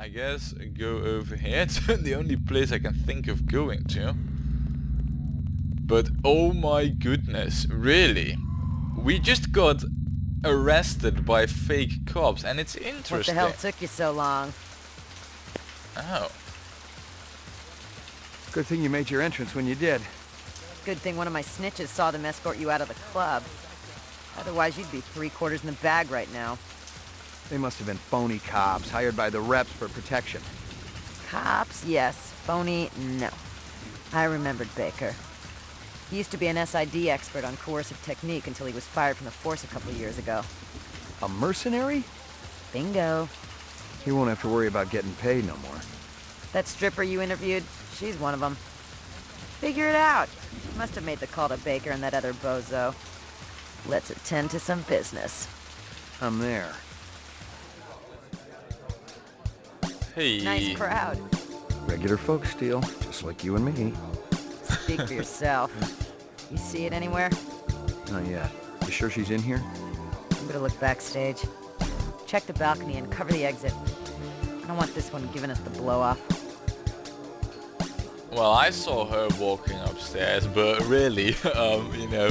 I guess go over here. It's the only place I can think of going to. But oh my goodness, really? We just got arrested by fake cops, and it's interesting. What the hell took you so long? Oh. Good thing you made your entrance when you did. Good thing one of my snitches saw them escort you out of the club. Otherwise, you'd be 3/4 in the bag right now. They must have been phony cops hired by the reps for protection. Cops, yes. Phony, no. I remembered Baker. He used to be an SID expert on coercive technique until he was fired from the force a couple of years ago. A mercenary? Bingo. He won't have to worry about getting paid no more. That stripper you interviewed, she's one of them. Figure it out. Must have made the call to Baker and that other bozo. Let's attend to some business. I'm there. Hey. Nice crowd. Regular folks steal, just like you and me. Speak for yourself. You see it anywhere? Not yet. You sure she's in here? I'm gonna look backstage. Check the balcony and cover the exit. I don't want this one giving us the blow-off. Well, I saw her walking upstairs, but really, you know,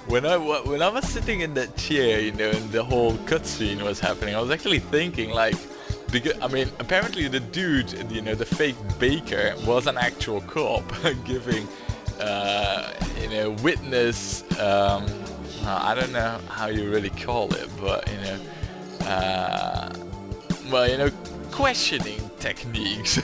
when I was sitting in that chair, you know, and the whole cutscene was happening, I was actually thinking, like, because, I mean, apparently the dude, you know, the fake Baker, was an actual cop, giving, you know, witness, I don't know how you really call it, but, you know, well, you know, questioning techniques.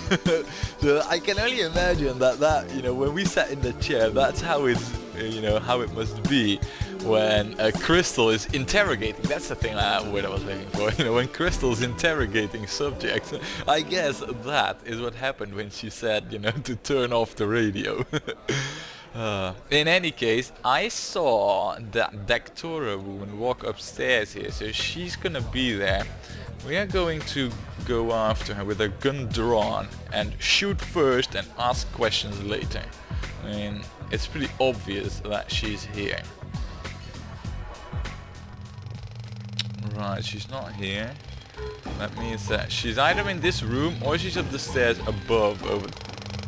So I can only imagine that, you know, when we sat in the chair, that's how it's, you know, how it must be when Crystal is interrogating. That's the thing what I was looking for. You know, when Crystal's interrogating subjects. I guess that is what happened when she said, you know, to turn off the radio. In any case, I saw that Dactora woman walk upstairs here, so she's gonna be there. We are going to go after her with a gun drawn and shoot first and ask questions later. I mean, it's pretty obvious that she's here. Right, she's not here. That means that she's either in this room or she's up the stairs above. Over.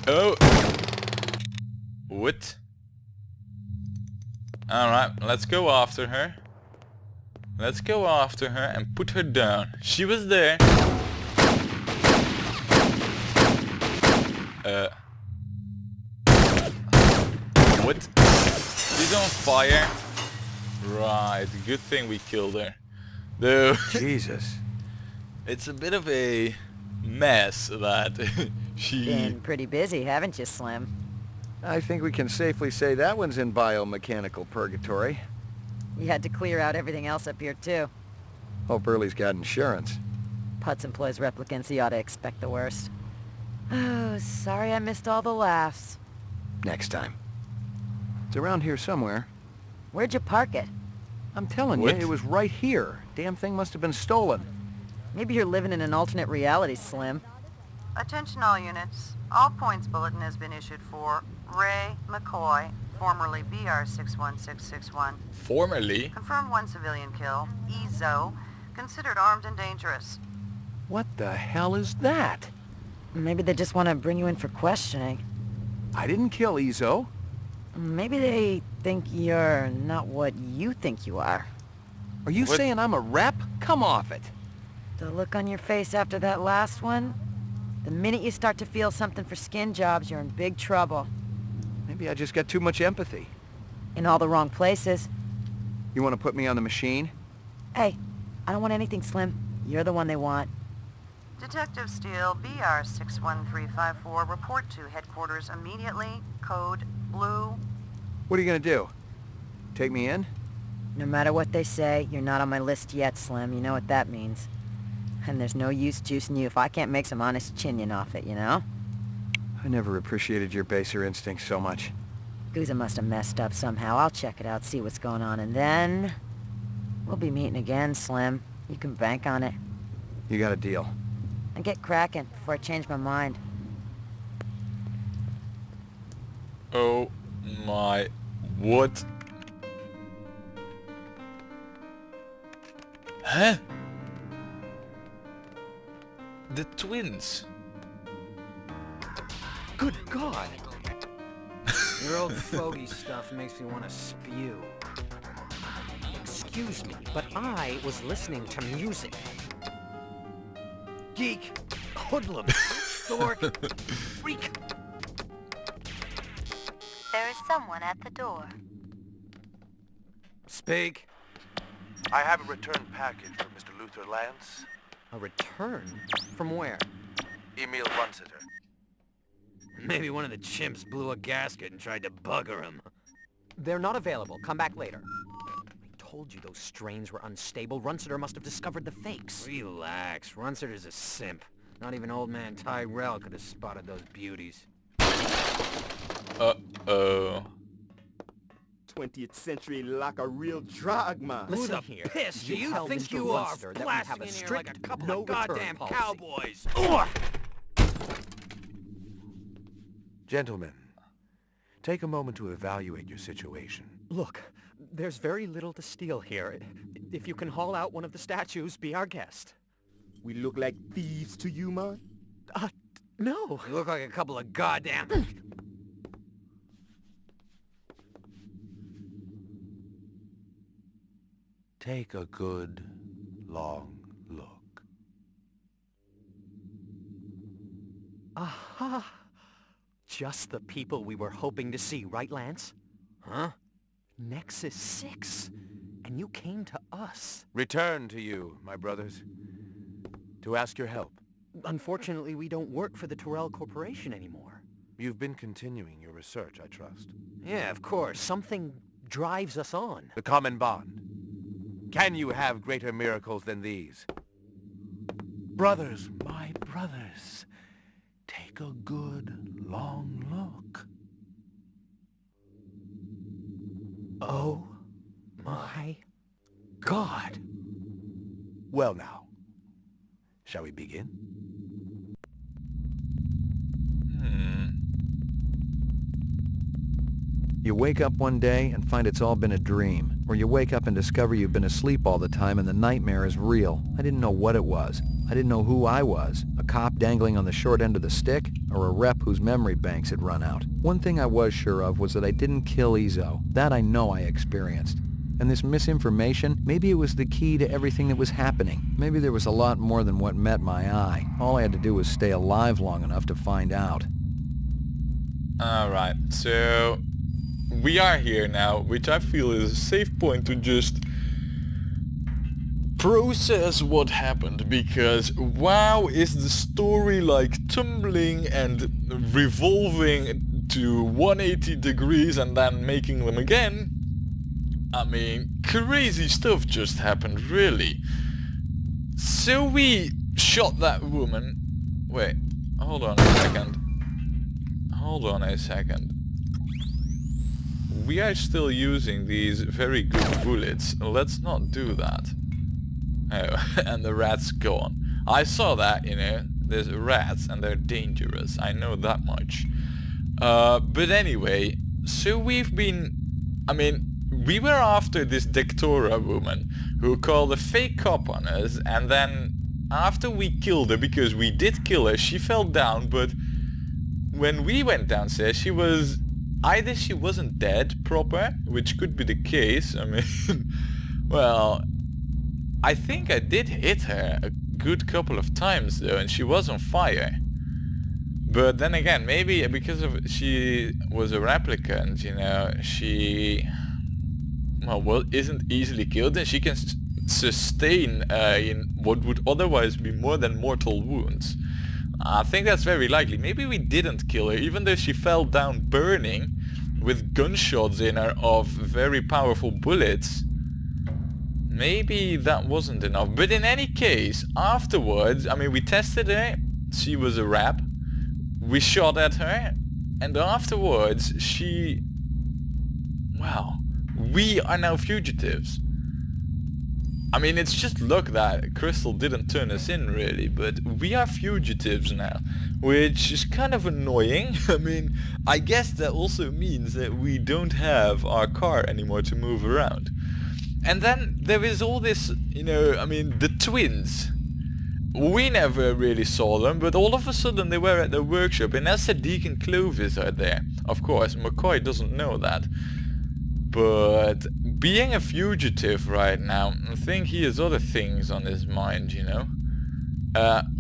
Oh! What? Alright, let's go after her. Let's go after her and put her down. She was there. What? She's on fire. Right, good thing we killed her. Though, Jesus. it's a bit of a mess that she... Been pretty busy, haven't you, Slim? I think we can safely say that one's in biomechanical purgatory. You had to clear out everything else up here, too. Hope Early's got insurance. Putz employs replicants, he ought to expect the worst. Oh, sorry I missed all the laughs. Next time. It's around here somewhere. Where'd you park it? I'm telling What? you, it was right here. Damn thing must have been stolen. Maybe you're living in an alternate reality, Slim. Attention all units. All points bulletin has been issued for Ray McCoy, formerly BR61661. Formerly? Confirmed one civilian kill. Ezo. Considered armed and dangerous. What the hell is that? Maybe they just want to bring you in for questioning. I didn't kill Ezo. Maybe they think you're not what you think you are. Are you What? saying I'm a rep? Come off it. The look on your face after that last one? The minute you start to feel something for skin jobs, you're in big trouble. Maybe I just got too much empathy. In all the wrong places. You want to put me on the machine? Hey, I don't want anything, Slim. You're the one they want. Detective Steele, BR61354, report to headquarters immediately. Code Blue. What are you going to do? Take me in? No matter what they say, you're not on my list yet, Slim. You know what that means. And there's no use juicing you if I can't make some honest chinion off it, you know? I never appreciated your baser instincts so much. Gouza must have messed up somehow. I'll check it out, see what's going on, and then... we'll be meeting again, Slim. You can bank on it. You got a deal. And get cracking before I change my mind. Oh my... What? Huh? The twins. Good God! Your old fogey stuff makes me want to spew. Excuse me, but I was listening to music. Geek, hoodlum, dork, freak. There is someone at the door. Speak. I have a return package for Mr. Luther Lance. A return? From where? Emil Runsiter. Maybe one of the chimps blew a gasket and tried to bugger him. They're not available. Come back later. I told you those strains were unstable. Runsiter must have discovered the fakes. Relax. Runsiter's a simp. Not even old man Tyrell could have spotted those beauties. Uh-oh. 20th century like a real drug man. Who the piss do you think you are, blasting in here like a couple of goddamn cowboys? Gentlemen, take a moment to evaluate your situation. Look, there's very little to steal here. If you can haul out one of the statues, be our guest. We look like thieves to you, man? No. You look like a couple of goddamn... Take a good, long look. Aha! Just the people we were hoping to see, right, Lance? Huh? Nexus 6. And you came to us. Return to you, my brothers, to ask your help. Unfortunately, we don't work for the Tyrell Corporation anymore. You've been continuing your research, I trust. Yeah, of course. Something drives us on. The common bond. Can you have greater miracles than these? Brothers, my brothers, take a good, long look. Oh my God. Well now, shall we begin? You wake up one day and find it's all been a dream. Or you wake up and discover you've been asleep all the time and the nightmare is real. I didn't know what it was. I didn't know who I was. A cop dangling on the short end of the stick? Or a rep whose memory banks had run out? One thing I was sure of was that I didn't kill Izzo. That I know I experienced. And this misinformation, maybe it was the key to everything that was happening. Maybe there was a lot more than what met my eye. All I had to do was stay alive long enough to find out. Alright, so we are here now, which I feel is a safe point to just process what happened, because wow, is the story like tumbling and revolving to 180 degrees and then making them again. I mean, crazy stuff just happened, really. So we shot that woman. Wait, hold on a second. Hold on a second. We are still using these very good bullets. Let's not do that. Oh, and the rat's gone. I saw that, you know. There's rats and they're dangerous. I know that much. But anyway, so we've been... I mean, we were after this Dectora woman who called a fake cop on us, and then after we killed her, because we did kill her, she fell down, but when we went downstairs she was... Either she wasn't dead proper, which could be the case. I mean, well, I think I did hit her a good couple of times though, and she was on fire. But then again, maybe because of she was a replicant, you know, she well isn't easily killed, and she can sustain in what would otherwise be more than mortal wounds. I think that's very likely. Maybe we didn't kill her, even though she fell down burning with gunshots in her of very powerful bullets. Maybe that wasn't enough. But in any case, afterwards, I mean, we tested her. She was a rep. We shot at her. And afterwards, she... Well, we are now fugitives. I mean, it's just luck that Crystal didn't turn us in, really, but we are fugitives now, which is kind of annoying. I mean, I guess that also means that we don't have our car anymore to move around. And then there is all this, you know, I mean, the twins. we never really saw them, but all of a sudden they were at the workshop, and Sadiq and Clovis are there. Of course, McCoy doesn't know that. But being a fugitive right now, I think he has other things on his mind, you know.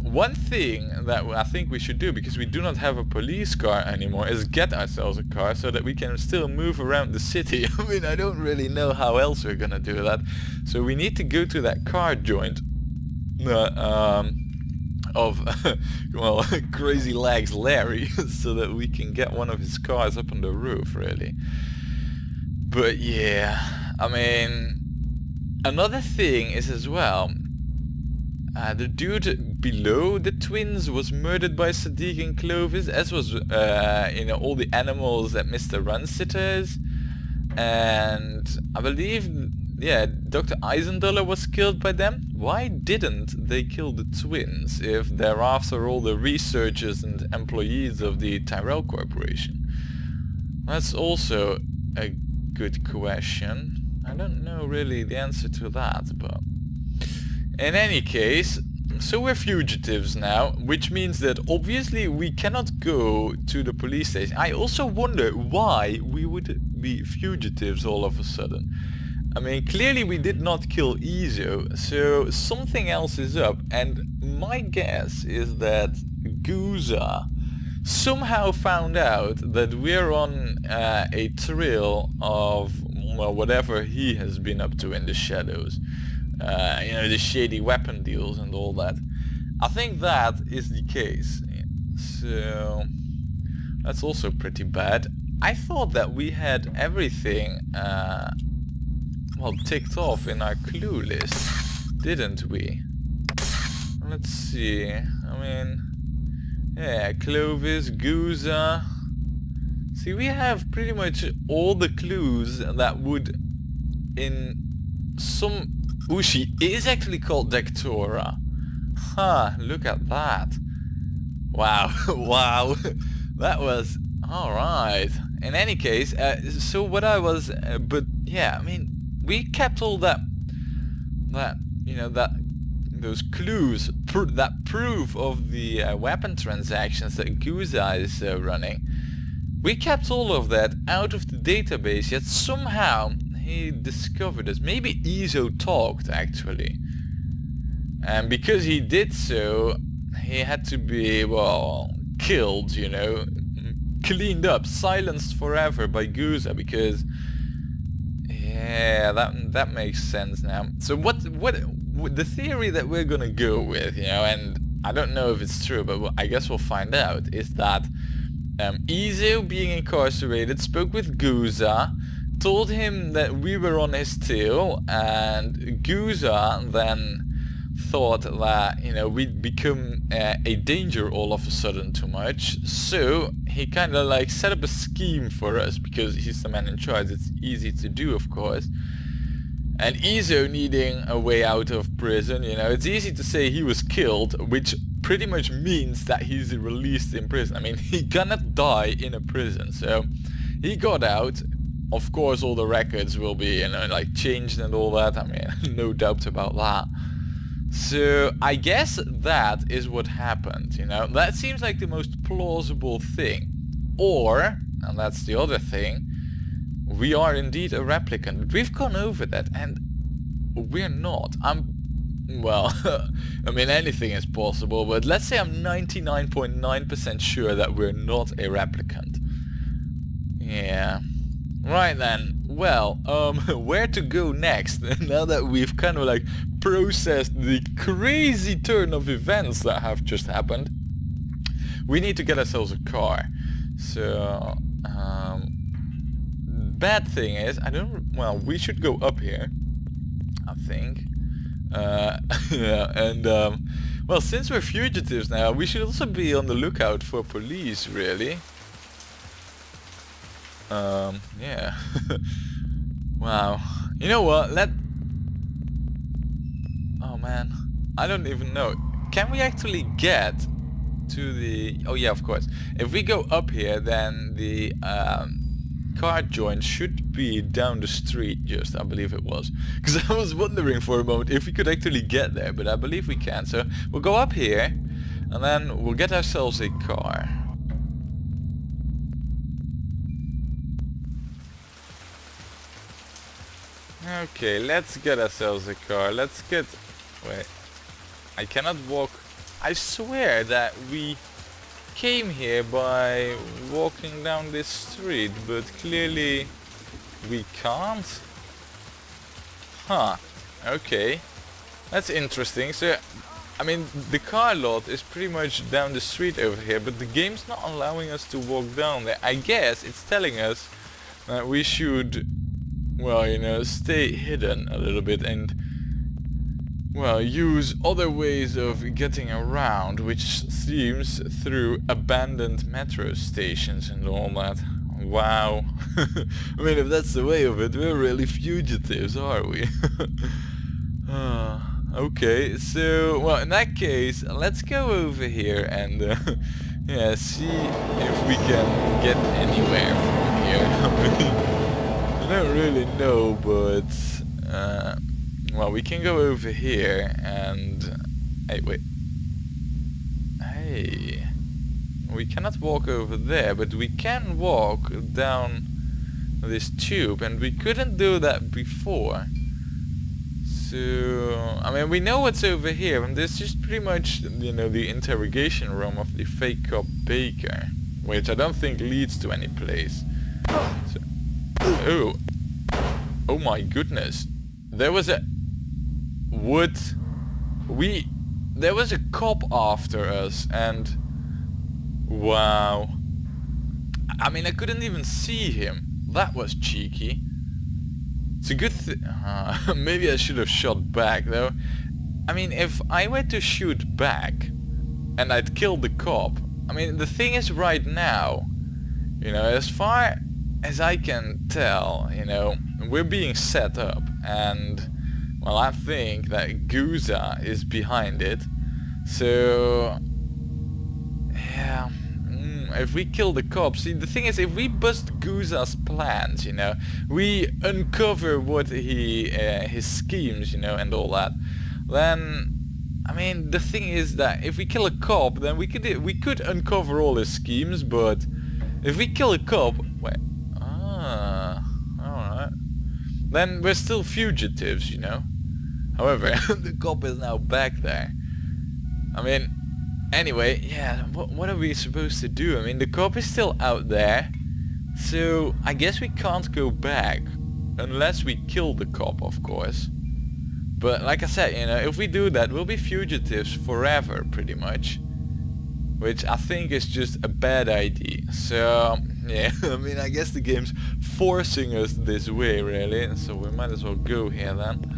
One thing that I think we should do, because we do not have a police car anymore, is get ourselves a car so that we can still move around the city. I mean, I don't really know how else we're gonna do that. So we need to go to that car joint of well, Crazy Legs Larry, so that we can get one of his cars up on the roof, really. But yeah, I mean, another thing is as well, the dude below the twins was murdered by Sadiq and Clovis, as was, you know, all the animals that Mr. Runsitters, and I believe, yeah, Dr. Eisendoller was killed by them. Why didn't they kill the twins if they're after all the researchers and employees of the Tyrell Corporation? That's also a good question. I don't know really the answer to that, but in any case, so we're fugitives now, which means that obviously we cannot go to the police station. I also wonder why we would be fugitives all of a sudden. I mean, clearly we did not kill Izo, so something else is up, and my guess is that Guza somehow found out that we're on a trail of, well, whatever he has been up to in the shadows. You know, the shady weapon deals and all that. I think that is the case. So that's also pretty bad. I thought that we had everything well, ticked off in our clue list, didn't we? Let's see. I mean, yeah, Clovis, Guza. See, we have pretty much all the clues that would, in some... Ooh, she is actually called Dectora. Huh, look at that. Wow, wow. That was... alright. In any case, so what I was... but yeah, I mean, we kept all that, you know, those clues, that proof of the weapon transactions that Guza is running. We kept all of that out of the database, yet somehow he discovered us. Maybe Izo talked, actually. And because he did so, he had to be, well, killed, you know, cleaned up, silenced forever by Guza, because... yeah, that makes sense now. So what the theory that we're gonna go with, you know, and I don't know if it's true, but I guess we'll find out, is that Izo, being incarcerated, spoke with Guza, told him that we were on his tail, and Guza then thought that, you know, we'd become a danger all of a sudden too much, so he kind of like set up a scheme for us, because he's the man in charge. It's easy to do, of course. And Izo needing a way out of prison, you know, it's easy to say he was killed, which pretty much means that he's released in prison. I mean, he cannot die in a prison, so he got out. Of course, all the records will be, you know, like changed and all that. I mean, no doubt about that. So I guess that is what happened, you know. That seems like the most plausible thing. Or, and that's the other thing, we are indeed a replicant. We've gone over that, and we're not. Well, I mean, anything is possible, but let's say I'm 99.9% sure that we're not a replicant. Yeah. Right then, well, where to go next? Now that we've kind of like processed the crazy turn of events that have just happened, we need to get ourselves a car. So, bad thing is, well, we should go up here, I think. Yeah, and, well, since we're fugitives now, we should also be on the lookout for police, really. Yeah. Wow. You know what? Oh man. I don't even know. Can we actually get to the... oh yeah, of course. If we go up here, then the car joint should be down the street just, I believe it was. Because I was wondering for a moment if we could actually get there, but I believe we can. So we'll go up here and then we'll get ourselves a car. Okay, let's get ourselves a car. Let's get... Wait. I cannot walk. I swear that we came here by walking down this street, but clearly we can't. Huh. Okay. That's interesting. So, I mean, the car lot is pretty much down the street over here, but the game's not allowing us to walk down there. I guess it's telling us that we should, well, you know, stay hidden a little bit and, well, use other ways of getting around, which seems through abandoned metro stations and all that. Wow. I mean, if that's the way of it, we're really fugitives, are we? Okay, so, well, in that case, let's go over here and, yeah, see if we can get anywhere from here. I mean, I don't really know, but, well, we can go over here and... Hey, wait. Hey. We cannot walk over there, but we can walk down this tube, and we couldn't do that before. So... I mean, we know what's over here, and this is pretty much, you know, the interrogation room of the fake cop Baker, which I don't think leads to any place. So, oh. Oh my goodness. There was a... What? There was a cop after us, and wow. I mean, I couldn't even see him. That was cheeky. It's a good thing. Maybe I should have shot back though. I mean, if I were to shoot back and I'd killed the cop, I mean, the thing is right now, you know, as far as I can tell, you know, we're being set up, and well, I think that Guza is behind it. So, yeah, if we kill the cops, see, the thing is, if we bust Guza's plans, you know, we uncover what his schemes, you know, and all that, then, I mean, the thing is that if we kill a cop, then we could uncover all his schemes, but if we kill a cop, wait, alright. Then we're still fugitives, you know. However, the cop is now back there. I mean, anyway, yeah, what are we supposed to do? I mean, the cop is still out there. So, I guess we can't go back. Unless we kill the cop, of course. But, like I said, you know, if we do that, we'll be fugitives forever, pretty much. Which I think is just a bad idea. So, yeah, I mean, I guess the game's forcing us this way, really. So we might as well go here then.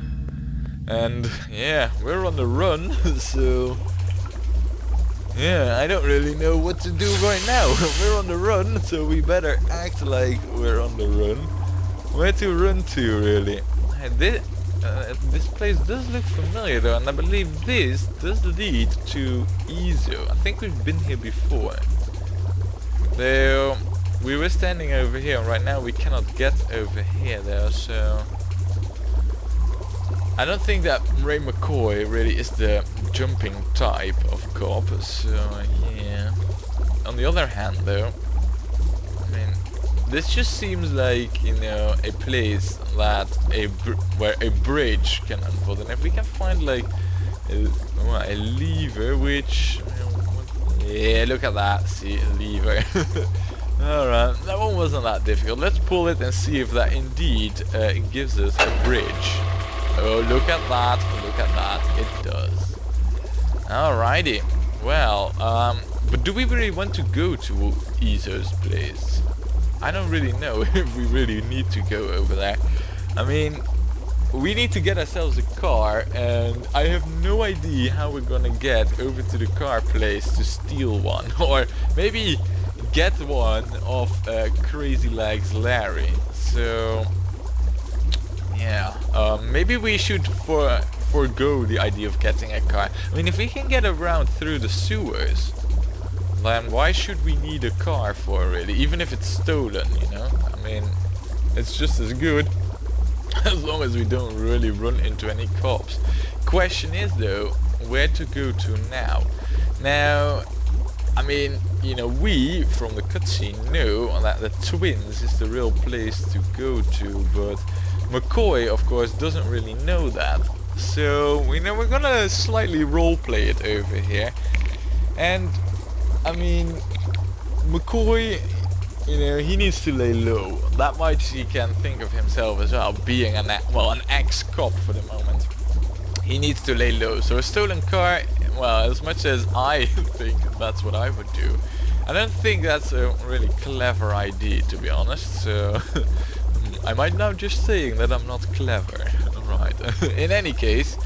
And, yeah, we're on the run, so... yeah, I don't really know what to do right now. We're on the run, so we better act like we're on the run. Where to run to, really? This place does look familiar though, and I believe this does lead to Izo. I think we've been here before. Though we were standing over here, and right now we cannot get over here though, so... I don't think that Ray McCoy really is the jumping type of cop, so yeah. On the other hand though, I mean, this just seems like, you know, a place that where a bridge can unfold, and if we can find like a lever, which, yeah, look at that, see, a lever. Alright, that one wasn't that difficult. Let's pull it and see if that indeed gives us a bridge. Oh, look at that, it does. Alrighty, well, but do we really want to go to Izo's place? I don't really know if we really need to go over there. I mean, we need to get ourselves a car, and I have no idea how we're gonna get over to the car place to steal one, or maybe get one off Crazy Legs Larry. So... yeah, maybe we should forgo the idea of getting a car. I mean, if we can get around through the sewers, then why should we need a car for really? Even if it's stolen, you know? I mean, it's just as good as long as we don't really run into any cops. Question is though, where to go to now? Now, I mean, you know, we from the cutscene know that the Twins is the real place to go to, but McCoy of course doesn't really know that. So, you know, we're gonna slightly roleplay it over here. And, I mean, McCoy, you know, he needs to lay low. That much he can think of himself as well, being an ex-cop for the moment. He needs to lay low. So a stolen car, well, as much as I think that's what I would do, I don't think that's a really clever idea, to be honest. So I might now just saying that I'm not clever. Right. In any case,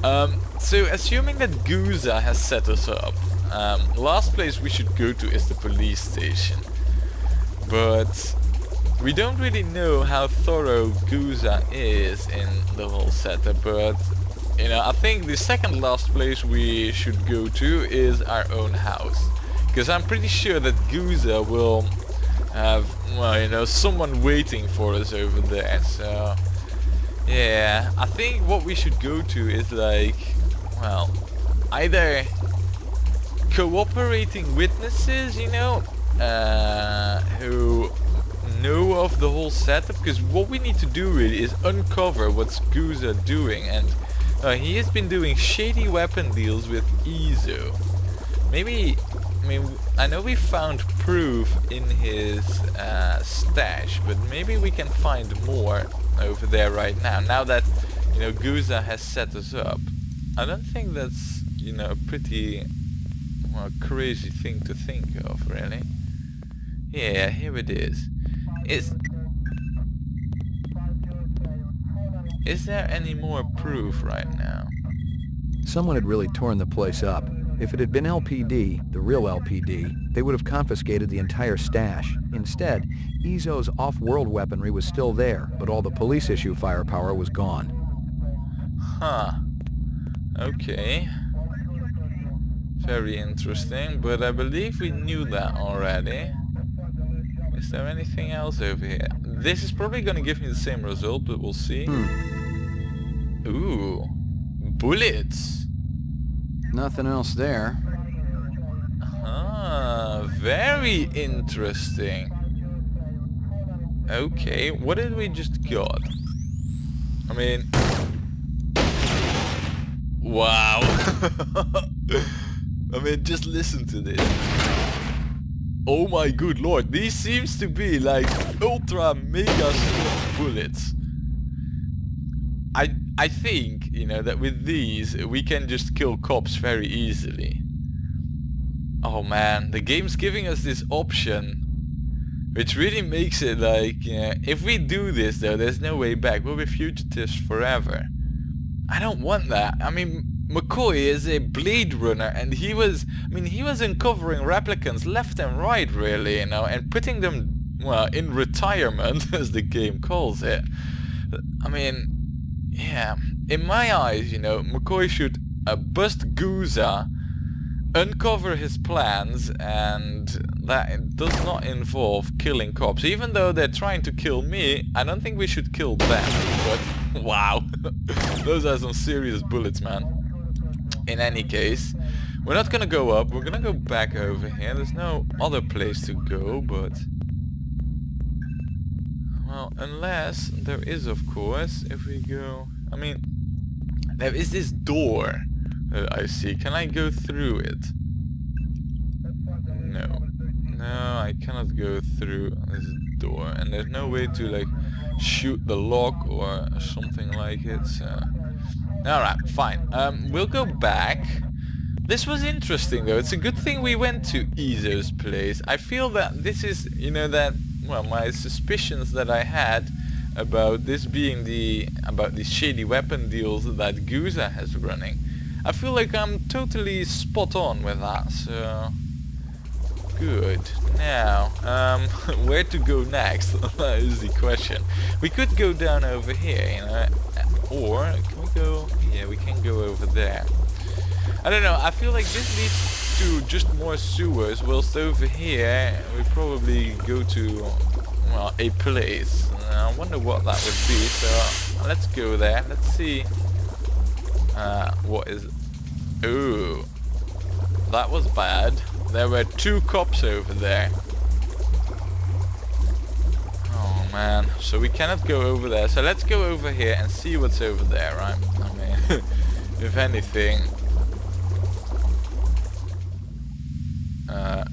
so assuming that Guza has set us up, last place we should go to is the police station. But we don't really know how thorough Guza is in the whole setup, but you know, I think the second last place we should go to is our own house. Because I'm pretty sure that Guza will have, well, you know, someone waiting for us over there. So, yeah, I think what we should go to is like, well, either cooperating witnesses, you know, who know of the whole setup. Because what we need to do really is uncover what's Guza doing, and he has been doing shady weapon deals with Izo. Maybe, I mean, I know we found proof in his stash, but maybe we can find more over there right now. Now that, you know, Guza has set us up. I don't think that's, you know, a pretty, well, crazy thing to think of, really. Yeah, here it is. Is there any more proof right now? Someone had really torn the place up. If it had been LPD, the real LPD, they would have confiscated the entire stash. Instead, Izo's off-world weaponry was still there, but all the police issue firepower was gone. Huh. Okay. Very interesting, but I believe we knew that already. Is there anything else over here? This is probably gonna give me the same result, but we'll see. Ooh. Bullets. Nothing else there. Ah, very interesting. Okay, what did we just got? I mean... Wow. I mean, just listen to this. Oh my good lord, these seems to be like ultra mega strong bullets. I think, you know, that with these we can just kill cops very easily. Oh man, the game's giving us this option, which really makes it like, you know, if we do this though, there's no way back. We'll be fugitives forever. I don't want that. I mean, McCoy is a Blade Runner, and he was uncovering replicants left and right, really, you know, and putting them, well, in retirement, as the game calls it. I mean, yeah, in my eyes, you know, McCoy should bust Guza, uncover his plans, and that does not involve killing cops. Even though they're trying to kill me, I don't think we should kill them, but wow, those are some serious bullets, man. In any case, we're not gonna go up, we're gonna go back over here. There's no other place to go, but... well, unless there is, of course, if we go... I mean, there is this door that I see. Can I go through it? No. No, I cannot go through this door. And there's no way to, like, shoot the lock or something like it, so... Alright, fine. We'll go back. This was interesting though. It's a good thing we went to Izo's place. I feel that this is, you know, that, well, my suspicions that I had about this being about these shady weapon deals that Guza has running. I feel like I'm totally spot on with that, so... good. Now, where to go next is the question. We could go down over here, you know, or can we go... yeah, we can go over there. I don't know, I feel like this leads to just more sewers, whilst over here we probably go to, well, a place. I wonder what that would be, so let's go there. Let's see what is... Ooh, that was bad. There were 2 cops over there. Oh man, so we cannot go over there. So let's go over here and see what's over there, right? I mean, if anything...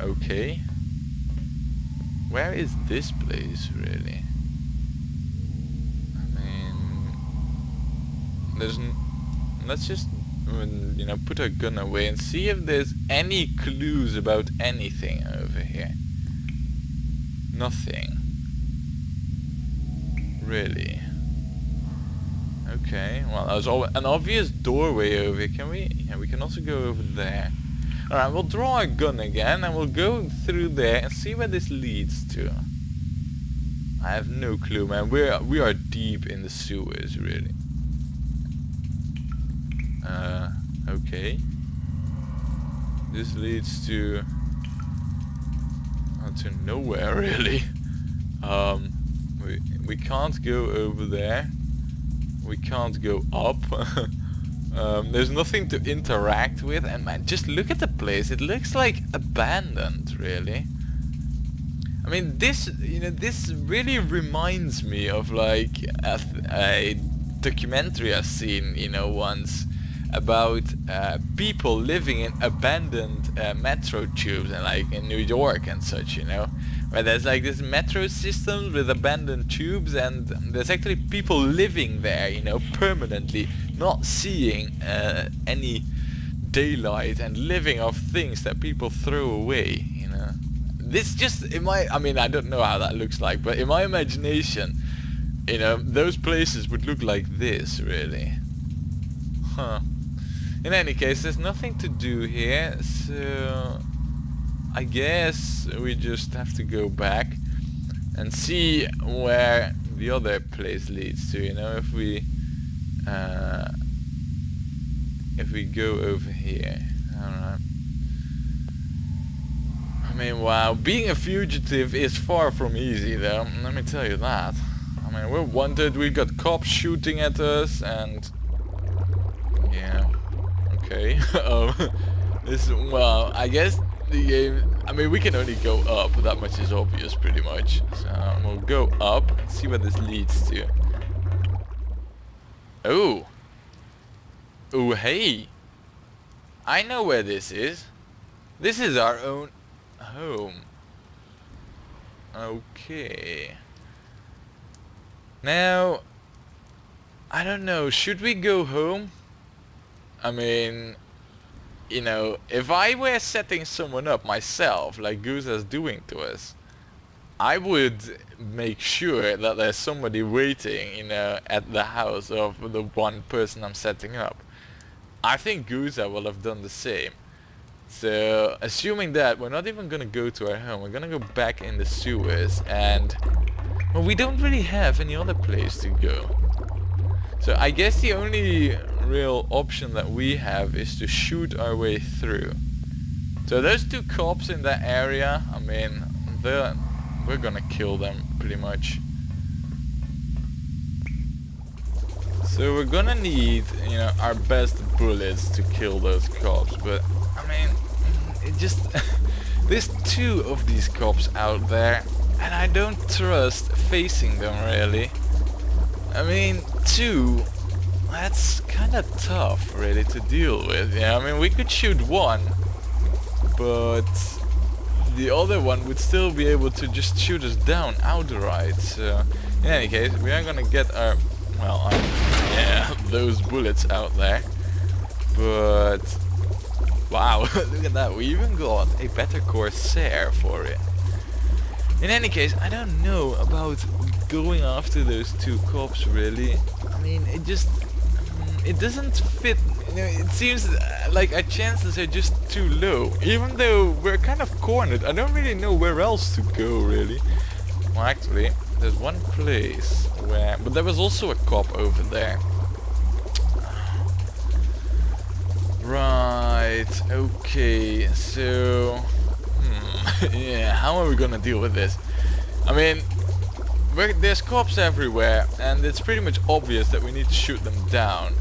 okay. Where is this place, really? I mean... Let's just, you know, put our gun away and see if there's any clues about anything over here. Nothing. Really. Okay, well, there's an obvious doorway over here. Can we? Yeah, we can also go over there. Alright, we'll draw our gun again and we'll go through there and see where this leads to. I have no clue, man. We are deep in the sewers, really. Okay. This leads to... to nowhere, really. We can't go over there. We can't go up. There's nothing to interact with, and man, just look at the place. It looks like abandoned, really. I mean, this, you know, this really reminds me of like a documentary I've seen, you know, once about people living in abandoned metro tubes, and like in New York and such, you know, where there's like this metro system with abandoned tubes, and there's actually people living there, you know, permanently, not seeing any daylight and living off things that people throw away, you know. This just, I mean, I don't know how that looks like, but in my imagination, you know, those places would look like this, really. Huh. In any case, there's nothing to do here, so I guess we just have to go back and see where the other place leads to, you know, if we go over here. Alright. I mean, wow, being a fugitive is far from easy, though, let me tell you that. I mean, we're wanted, we got cops shooting at us, and... yeah. Okay. Well, I guess the game... I mean, we can only go up, that much is obvious, pretty much. So, we'll go up and see where this leads to. Oh! Oh, hey! I know where this is. This is our own home. Okay. Now, I don't know, should we go home? I mean, you know, if I were setting someone up myself, like Guza's doing to us, I would make sure that there's somebody waiting, you know, at the house of the one person I'm setting up. I think Guza will have done the same. So, assuming that, we're not even gonna go to our home, we're gonna go back in the sewers, and... well, we don't really have any other place to go. So I guess the only real option that we have is to shoot our way through. So those 2 cops in that area, I mean, we're gonna kill them pretty much. So we're gonna need, you know, our best bullets to kill those cops, but I mean, it just there's 2 of these cops out there, and I don't trust facing them, really. I mean, 2, that's kind of tough, really, to deal with. Yeah, I mean, we could shoot 1, but the other one would still be able to just shoot us down outright. So, in any case, we are gonna get our, well, yeah, those bullets out there. But, wow, look at that, we even got a better Corsair for it. In any case, I don't know about going after those 2 cops, really. I mean, it just... it doesn't fit, you know, it seems like our chances are just too low. Even though we're kind of cornered, I don't really know where else to go, really. Well, actually, there's one place where... but there was also a cop over there. Right, okay, so... yeah, how are we gonna deal with this? I mean, there's cops everywhere, and it's pretty much obvious that we need to shoot them down.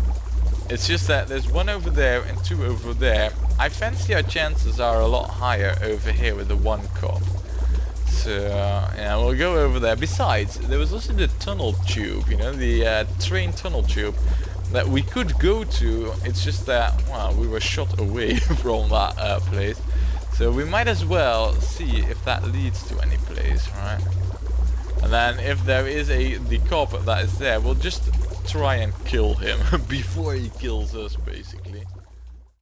It's just that there's one over there and two over there. I fancy our chances are a lot higher over here with the one cop. So, yeah, we'll go over there. Besides, there was also the tunnel tube, you know, the train tunnel tube that we could go to. It's just that, well, we were shot away from that place. So we might as well see if that leads to any place, right? And then if there is the cop that is there, we'll just try and kill him before he kills us, basically.